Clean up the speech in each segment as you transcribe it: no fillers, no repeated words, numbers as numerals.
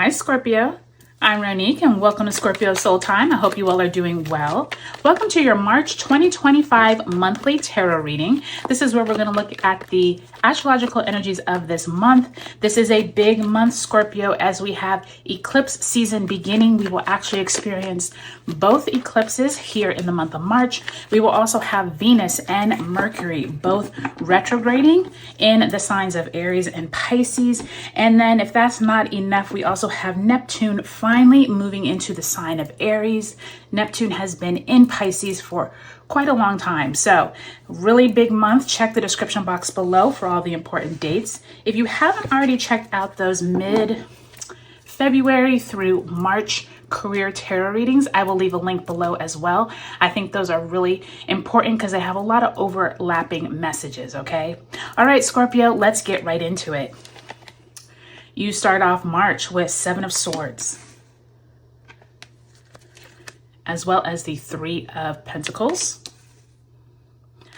Hi Scorpio, I'm Ronique and welcome to Scorpio Soul Time. I hope you all are doing well. Welcome to your March 2025 monthly tarot reading. This is where we're going to look at the astrological energies of this month. This is a big month, Scorpio, as we have eclipse season beginning. We will actually experience both eclipses here in the month of March. We will also have Venus and Mercury both retrograding in the signs of Aries and Pisces. And then if that's not enough, we also have Neptune finally moving into the sign of Aries. Neptune has been in Pisces for quite a long time. So really big month. Check the description box below for all the important dates. If you haven't already checked out those mid-February through March career tarot readings, I will leave a link below as well. I think those are really important because they have a lot of overlapping messages, okay? All right, Scorpio, let's get right into it. You start off March with Seven of Swords, as well as the Three of Pentacles.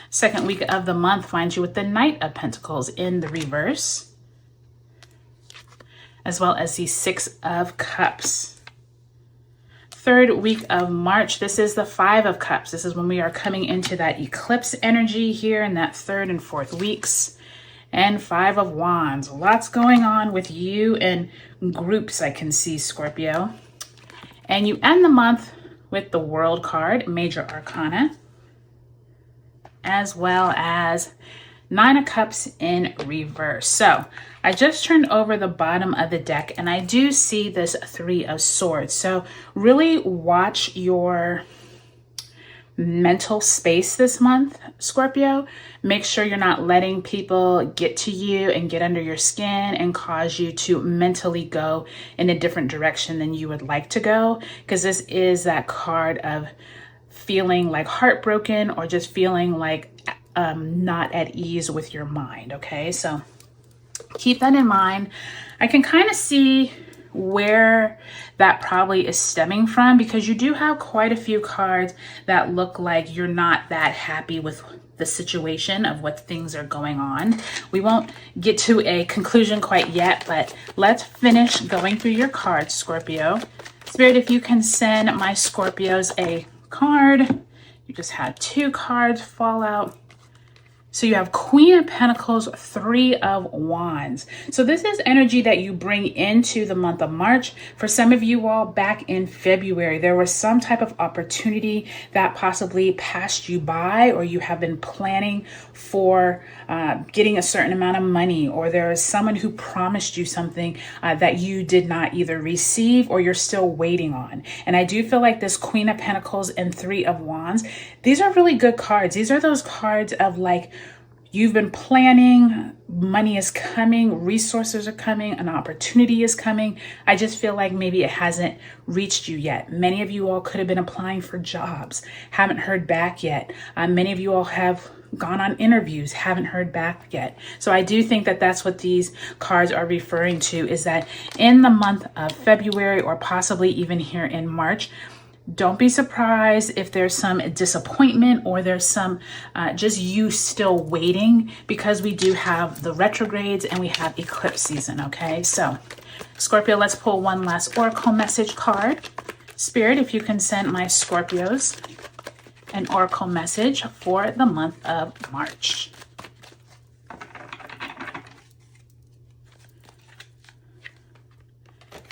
Second week of the month finds you with the Knight of Pentacles in the reverse, as well as the Six of Cups. Third week of March, this is the Five of Cups. This is when we are coming into that eclipse energy here in that third and fourth weeks. And Five of Wands. Lots going on with you and groups, I can see, Scorpio. And you end the month with the World card, Major Arcana, as well as Nine of Cups in reverse. So I just turned over the bottom of the deck and I do see this Three of Swords. So really watch your mental space this month, Scorpio. Make sure you're not letting people get to you and get under your skin and cause you to mentally go in a different direction than you would like to go, because this is that card of feeling like heartbroken or just feeling like not at ease with your mind, okay? So keep that in mind. I can kind of see where that probably is stemming from, because you do have quite a few cards that look like you're not that happy with the situation of what things are going on. We won't get to a conclusion quite yet, but let's finish going through your cards, Scorpio. Spirit, if you can send my Scorpios a card. You just had two cards fall out. So you have Queen of Pentacles, Three of Wands. So this is energy that you bring into the month of March. For some of you all, back in February, there was some type of opportunity that possibly passed you by, or you have been planning for getting a certain amount of money, or there is someone who promised you something that you did not either receive or you're still waiting on. And I do feel like this Queen of Pentacles and Three of Wands, these are really good cards. These are those cards of like, you've been planning, money is coming, resources are coming, an opportunity is coming. I just feel like maybe it hasn't reached you yet. Many of you all could have been applying for jobs, haven't heard back yet. Many of you all have gone on interviews, haven't heard back yet. So I do think that that's what these cards are referring to, is that in the month of February, or possibly even here in March, don't be surprised if there's some disappointment or there's some just you still waiting, because we do have the retrogrades and we have eclipse season, okay? So Scorpio, let's pull one last oracle message card. Spirit, if you can send my Scorpios an oracle message for the month of March.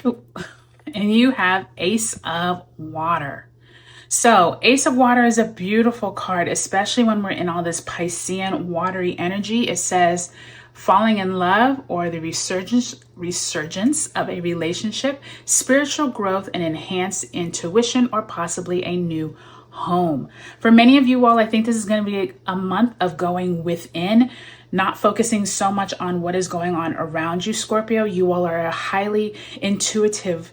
Ooh. And you have Ace of Water. So Ace of Water is a beautiful card, especially when we're in all this Piscean watery energy. It says falling in love, or the resurgence of a relationship, spiritual growth and enhanced intuition, or possibly a new home. For many of you all, I think this is going to be a month of going within, not focusing so much on what is going on around you, Scorpio. You all are a highly intuitive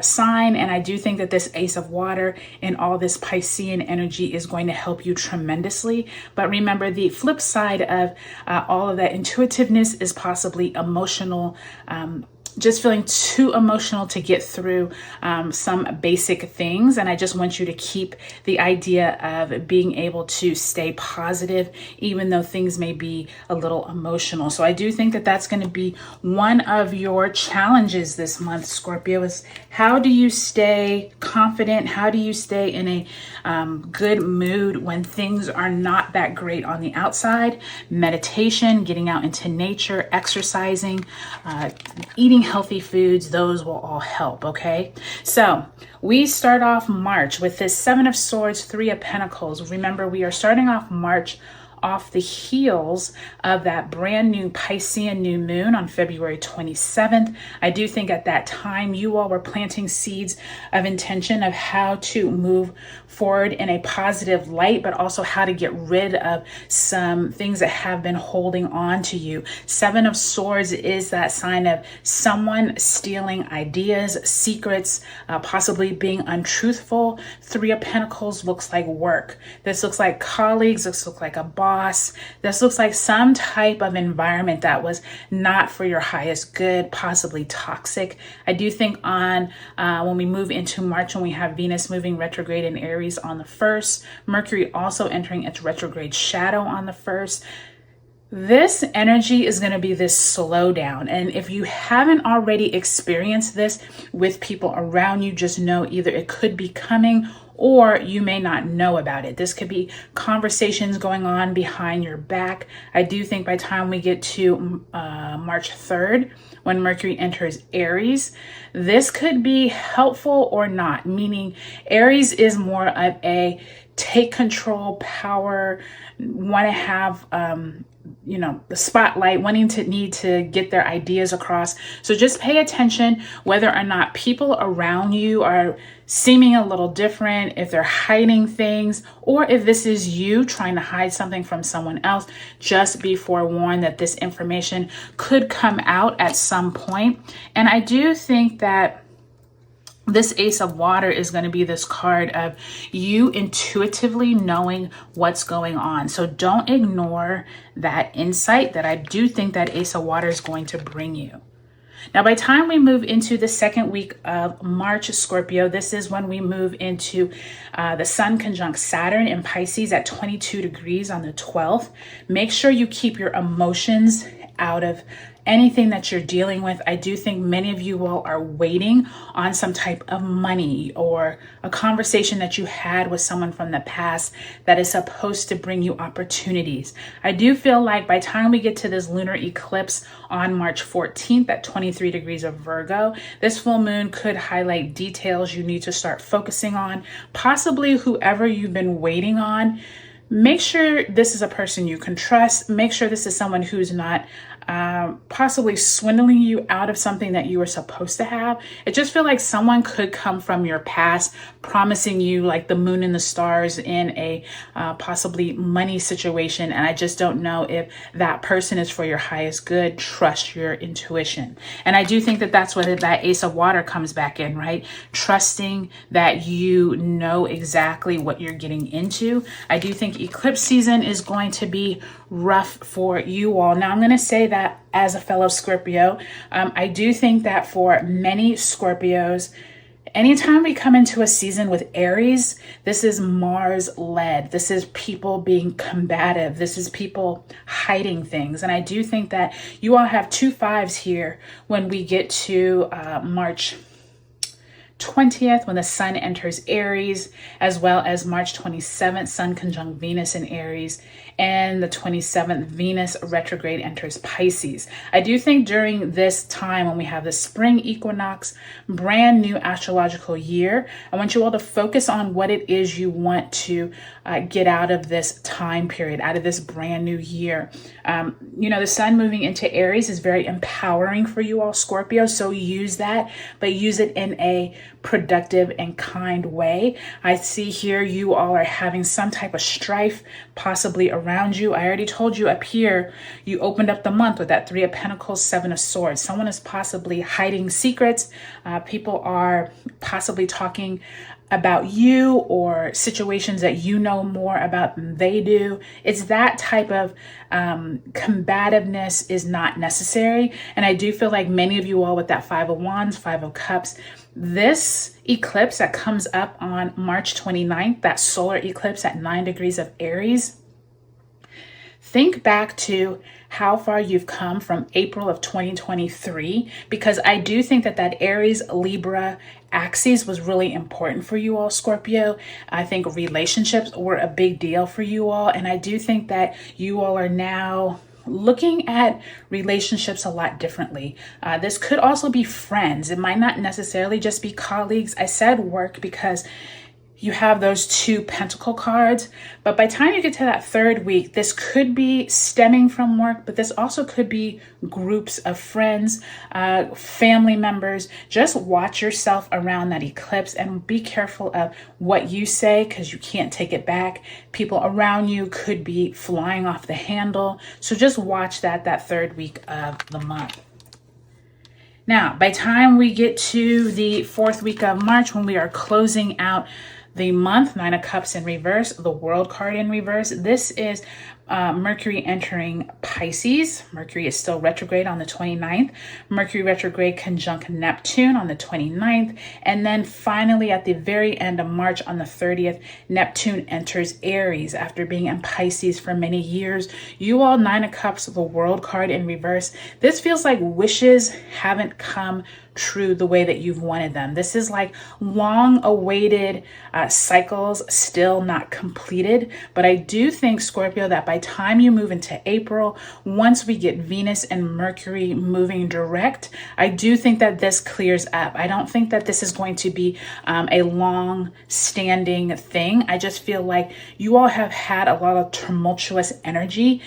sign, and I do think that this Ace of Water and all this Piscean energy is going to help you tremendously. But remember, the flip side of all of that intuitiveness is possibly emotional just feeling too emotional to get through some basic things. And I just want you to keep the idea of being able to stay positive, even though things may be a little emotional. So I do think that that's going to be one of your challenges this month, Scorpio, is how do you stay confident? How do you stay in a good mood when things are not that great on the outside? Meditation, getting out into nature, exercising, eating healthy foods, those will all help, okay? So we start off March with this Seven of Swords, Three of Pentacles. Remember, we are starting off March off the heels of that brand new Piscean new moon on February 27th. I do think at that time you all were planting seeds of intention of how to move forward in a positive light, but also how to get rid of some things that have been holding on to you. Seven of Swords is that sign of someone stealing ideas, secrets, possibly being untruthful. Three of Pentacles looks like work. This looks like colleagues. This looks like a boss. This looks like some type of environment that was not for your highest good, possibly toxic. I do think on when we move into March, when we have Venus moving retrograde in Aries on the 1st, Mercury also entering its retrograde shadow on the 1st, this energy is going to be this slowdown. And if you haven't already experienced this with people around you, just know either it could be coming or you may not know about it. This could be conversations going on behind your back. I do think by the time we get to March 3rd, when Mercury enters Aries, this could be helpful or not, meaning Aries is more of a take control, power, want to have the spotlight, wanting to need to get their ideas across. So just pay attention whether or not people around you are seeming a little different, if they're hiding things, or if this is you trying to hide something from someone else. Just be forewarned that this information could come out at some point. And I do think that this Ace of Water is going to be this card of you intuitively knowing what's going on. So don't ignore that insight that I do think that Ace of Water is going to bring you. Now, by the time we move into the second week of March, Scorpio, this is when we move into the Sun conjunct Saturn in Pisces at 22 degrees on the 12th. Make sure you keep your emotions out of anything that you're dealing with. I do think many of you all are waiting on some type of money or a conversation that you had with someone from the past that is supposed to bring you opportunities. I do feel like by the time we get to this lunar eclipse on March 14th at 23 degrees of Virgo, this full moon could highlight details you need to start focusing on, possibly whoever you've been waiting on. Make sure this is a person you can trust. Make sure this is someone who's not possibly swindling you out of something that you were supposed to have. It just feels like someone could come from your past promising you like the moon and the stars in a possibly money situation. And I just don't know if that person is for your highest good. Trust your intuition. And I do think that that's where that Ace of Water comes back in, right? Trusting that you know exactly what you're getting into. I do think eclipse season is going to be rough for you all. Now, I'm going to say that as a fellow Scorpio, I do think that for many Scorpios, anytime we come into a season with Aries, this is Mars led. This is people being combative. This is people hiding things. And I do think that you all have 2 5s here when we get to March 20th, when the Sun enters Aries, as well as March 27th, Sun conjunct Venus in Aries, and the 27th, Venus retrograde enters Pisces. I do think during this time, when we have the spring equinox, brand new astrological year, I want you all to focus on what it is you want to get out of this time period, out of this brand new year. The Sun moving into Aries is very empowering for you all, Scorpio, so use that, but use it in a productive and kind way. I see here you all are having some type of strife possibly around you. I already told you up here, you opened up the month with that 3 of Pentacles, 7 of Swords. Someone is possibly hiding secrets. People are possibly talking about you or situations that you know more about than they do. It's that type of combativeness is not necessary. And I do feel like many of you all with that Five of Wands, Five of Cups, this eclipse that comes up on March 29th, that solar eclipse at 9 degrees of Aries, think back to how far you've come from April of 2023, because I do think that that Aries Libra axis was really important for you all, Scorpio. I think relationships were a big deal for you all. And I do think that you all are now looking at relationships a lot differently. This could also be friends. It might not necessarily just be colleagues. I said work because you have those 2 pentacle cards, but by the time you get to that 3rd week, this could be stemming from work, but this also could be groups of friends, family members. Just watch yourself around that eclipse and be careful of what you say, because you can't take it back. People around you could be flying off the handle. So just watch that 3rd week of the month. Now, by the time we get to the 4th week of March, when we are closing out the month, 9 of Cups in reverse, the World card in reverse, this is Mercury entering Pisces. Mercury is still retrograde on the 29th. Mercury retrograde conjunct Neptune on the 29th. And then finally at the very end of March on the 30th, Neptune enters Aries after being in Pisces for many years. You all, 9 of Cups, the World card in reverse. This feels like wishes haven't come true the way that you've wanted them. This is like long awaited cycles still not completed. But I do think, Scorpio, that by time you move into April, once we get Venus and Mercury moving direct, I do think that this clears up. I don't think that this is going to be a long standing thing. I just feel like you all have had a lot of tumultuous energy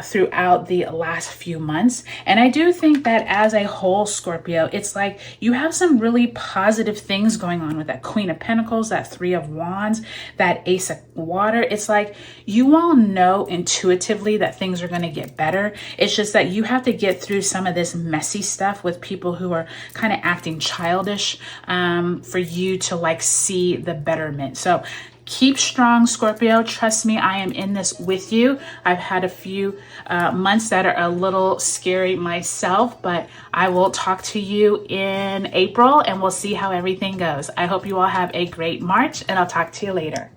throughout the last few months. And I do think that as a whole, Scorpio, it's like you have some really positive things going on with that Queen of Pentacles, that Three of Wands, that Ace of Water. It's like you all know intuitively that things are going to get better. It's just that you have to get through some of this messy stuff with people who are kind of acting childish for you to like see the betterment. So keep strong, Scorpio. Trust me, I am in this with you. I've had a few months that are a little scary myself, but I will talk to you in April and we'll see how everything goes. I hope you all have a great March and I'll talk to you later.